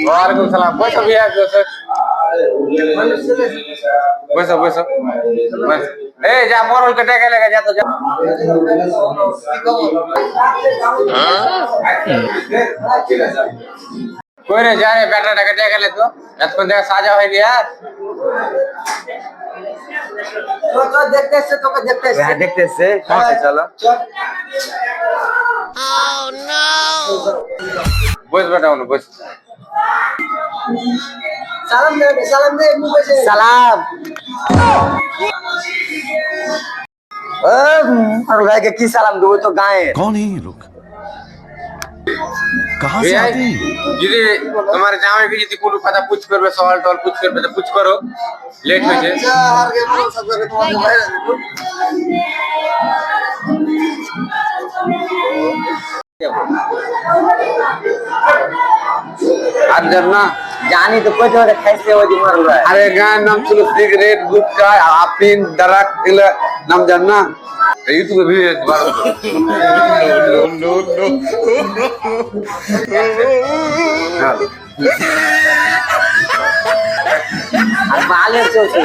ওয়ালাইকুম সালাম। বসো বিয়া বসো বসো বসো। এই যা মরলকে ডেকে লেগে যা তো যা। কই রে যা রে বেটাটাকে ডেকে লে তো, এতক্ষণ দেখা সাজা হয়নি আর। তোকে দেখতে এসছে, তোকে দেখতে এসছে। হ্যাঁ দেখতে এসছে, চলো বস বেটা অনু বস। সালাম দে, সালাম দে, মুখ বসে। সালাম। और भाई के की सलाम दो तो गाय कौन है ये लोग? कहाँ से आते हैं? যদি তোমার জামাইকে যদি কোনো কথা পুছ করবে, সওয়াল টল পুছ করবে তো পুছ করো, লেট হয়েছে। আর কে বল সব করে তোমার বাইরে দেখো। আর জান না जानी तो कोई तो खाइसे हो दी मर रहा है। আরে গায়ের নাম ছিল সিগারেট, গুটখা, আফিন, ডারাক, এগুলা নাম জান না? ইউটিউবে ভিডিও और बाले चोची